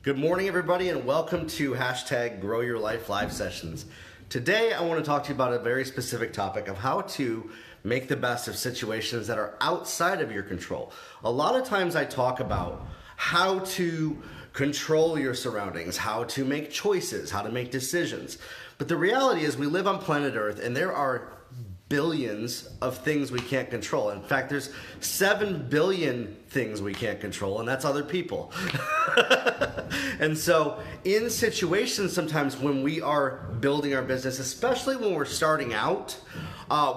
Good morning, everybody, and welcome to hashtag Grow Your Life Live Sessions. Today, I want to talk to you about a very specific topic of how to make the best of situations that are outside of your control. A lot of times I talk about how to control your surroundings, how to make choices, how to make decisions. But the reality is we live on planet Earth and there are billions of things we can't control. In fact, there's 7 billion things we can't control, and that's other people. And so in situations sometimes when we are building our business, especially when we're starting out,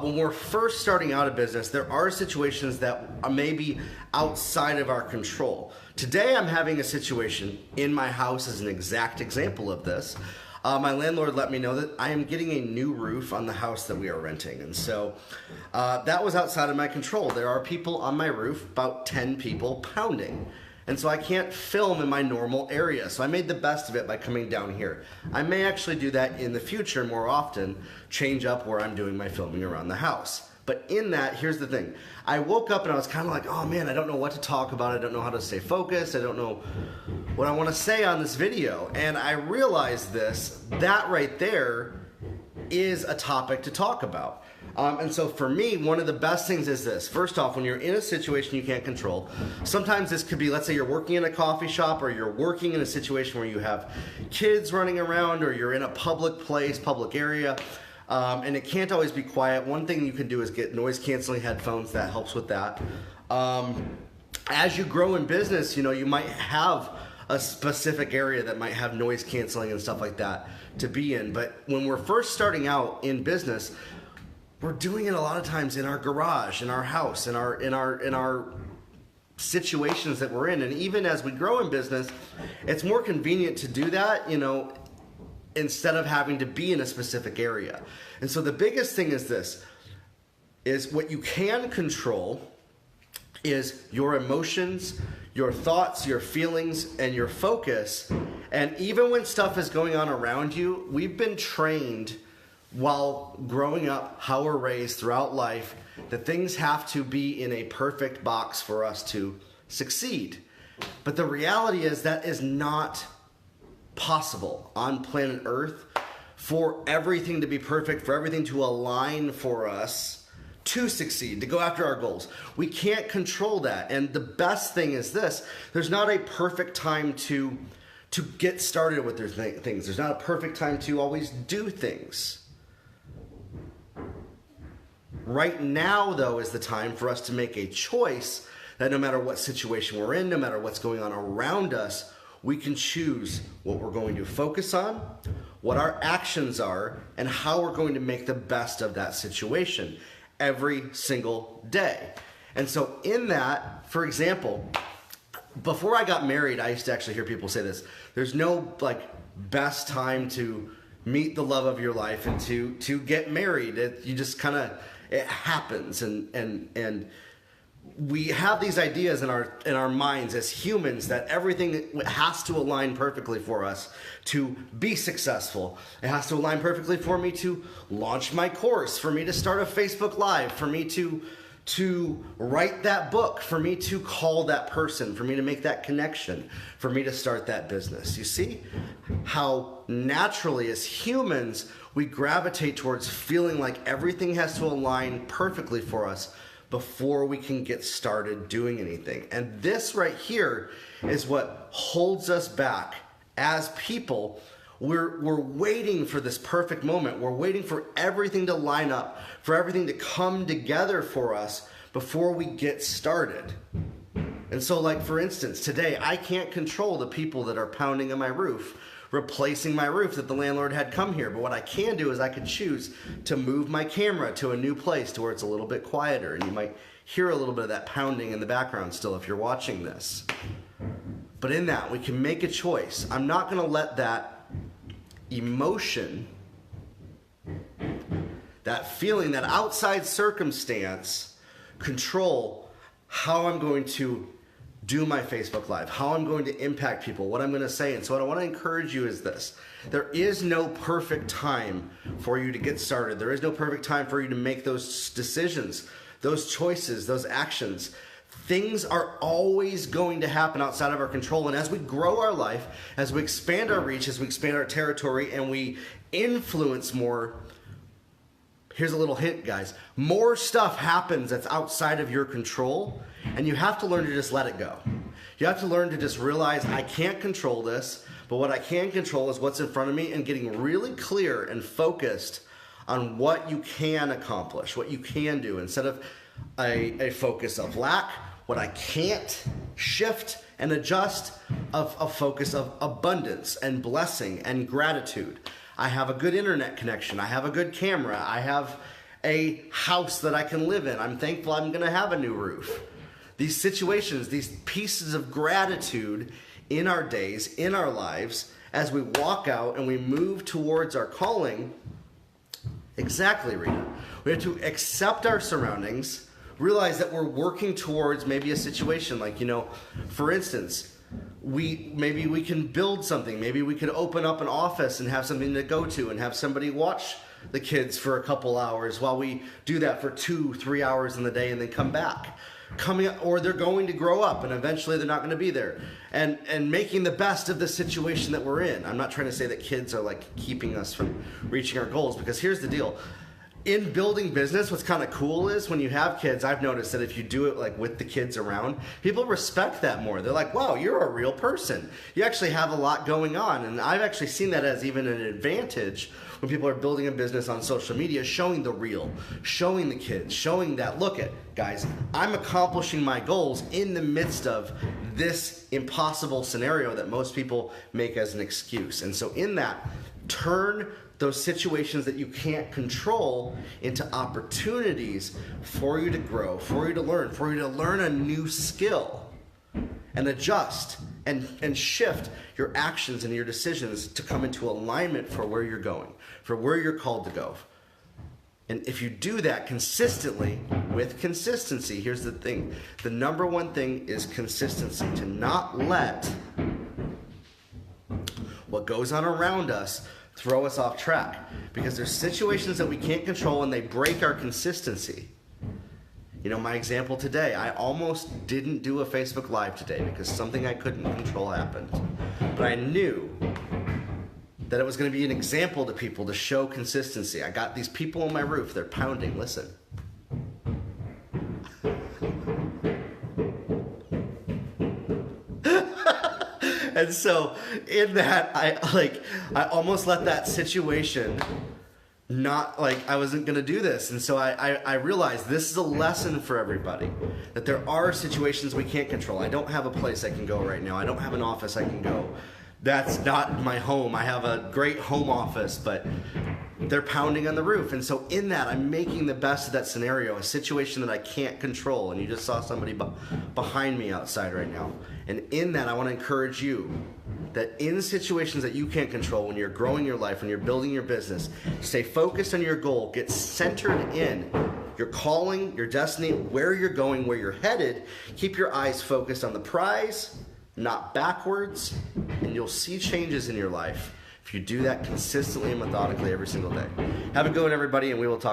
when we're first starting out a business, there are situations that are maybe outside of our control. Today I'm having a situation in my house as an exact example of this. My landlord let me know that I am getting a new roof on the house that we are renting. And so that was outside of my control. There are people on my roof, about 10 people pounding. And so I can't film in my normal area. So I made the best of it by coming down here. I may actually do that in the future more often, change up where I'm doing my filming around the house. But in that, here's the thing. I woke up and I was kind of like, oh man, I don't know what to talk about. I don't know how to stay focused. I don't know what I want to say on this video. And I realized that right there is a topic to talk about. And so for me, one of the best things is this. First off, when you're in a situation you can't control, sometimes this could be, let's say you're working in a coffee shop or you're working in a situation where you have kids running around or you're in a public place, public area. And it can't always be quiet. One thing you can do is get noise-canceling headphones. That helps with that. As you grow in business, you might have a specific area that might have noise canceling and stuff like that to be in. But when we're first starting out in business, we're doing it a lot of times in our garage, in our house, in our situations that we're in. And even as we grow in business, it's more convenient to do that, instead of having to be in a specific area. And so the biggest thing is this, is what you can control is your emotions, your thoughts, your feelings, and your focus. And even when stuff is going on around you, we've been trained while growing up, how we're raised throughout life, that things have to be in a perfect box for us to succeed. But the reality is that is not possible on planet Earth for everything to be perfect, for everything to align for us to succeed, to go after our goals. We can't control that. And the best thing is this, there's not a perfect time to get started with their things. There's not a perfect time to always do things. Right now, though, is the time for us to make a choice that no matter what situation we're in, no matter what's going on around us, we can choose what we're going to focus on, what our actions are, and how we're going to make the best of that situation every single day. And so in that, for example, before I got married, I used to actually hear people say this, there's no best time to meet the love of your life and to get married. It happens and we have these ideas in our minds as humans that everything has to align perfectly for us to be successful. It has to align perfectly for me to launch my course, for me to start a Facebook Live, for me to write that book, for me to call that person, for me to make that connection, for me to start that business. You see how naturally as humans we gravitate towards feeling like everything has to align perfectly for us before we can get started doing anything. And this right here is what holds us back as people. We're waiting for this perfect moment. We're waiting for everything to line up, for everything to come together for us before we get started. And so for instance, today I can't control the people that are pounding on my roof, replacing my roof that the landlord had come here. But what I can do is I could choose to move my camera to a new place to where it's a little bit quieter. And you might hear a little bit of that pounding in the background still if you're watching this. But in that, we can make a choice. I'm not going to let that emotion, that feeling, that outside circumstance control how I'm going to do my Facebook Live, how I'm going to impact people, what I'm going to say. And so what I want to encourage you is this. There is no perfect time for you to get started. There is no perfect time for you to make those decisions, those choices, those actions. Things are always going to happen outside of our control. And as we grow our life, as we expand our reach, as we expand our territory, and we influence more, here's a little hint, guys. More stuff happens that's outside of your control, and you have to learn to just let it go. You have to learn to just realize, I can't control this, but what I can control is what's in front of me, and getting really clear and focused on what you can accomplish, what you can do, instead of a focus of lack, what I can't shift and adjust, of a focus of abundance and blessing and gratitude. I have a good internet connection. I have a good camera. I have a house that I can live in. I'm thankful I'm going to have a new roof. These situations, these pieces of gratitude in our days, in our lives, as we walk out and we move towards our calling. Exactly, Rita. We have to accept our surroundings, realize that we're working towards maybe a situation like, for instance, maybe we can build something. Maybe we could open up an office and have something to go to and have somebody watch the kids for a couple hours while we do that for 2-3 hours in the day and then come back. Or they're going to grow up and eventually they're not going to be there, and making the best of the situation that we're in. I'm not trying to say that kids are like keeping us from reaching our goals, because here's the deal. In building business, what's kind of cool is when you have kids, I've noticed that if you do it like with the kids around, people respect that more. They're like, wow, you're a real person. You actually have a lot going on. And I've actually seen that as even an advantage when people are building a business on social media, showing the real, showing the kids, showing that, look at, guys, I'm accomplishing my goals in the midst of this impossible scenario that most people make as an excuse. And so in that, turn those situations that you can't control into opportunities for you to grow, for you to learn a new skill, and adjust and shift your actions and your decisions to come into alignment for where you're going, for where you're called to go. And if you do that consistently, with consistency, here's the thing. The number one thing is consistency, to not let what goes on around us throw us off track, because there's situations that we can't control and they break our consistency. My example today, I almost didn't do a Facebook Live today because something I couldn't control happened. But I knew that it was going to be an example to people to show consistency. I got these people on my roof, they're pounding, listen. And so in that, I almost let that situation I wasn't going to do this. And so I realized this is a lesson for everybody, that there are situations we can't control. I don't have a place I can go right now. I don't have an office I can go. That's not my home. I have a great home office, but they're pounding on the roof. And so in that, I'm making the best of that scenario, a situation that I can't control. And you just saw somebody behind me outside right now. And in that, I want to encourage you that in situations that you can't control, when you're growing your life, when you're building your business, stay focused on your goal, get centered in your calling, your destiny, where you're going, where you're headed. Keep your eyes focused on the prize, not backwards, and you'll see changes in your life if you do that consistently and methodically every single day. Have a good one, everybody, and we will talk.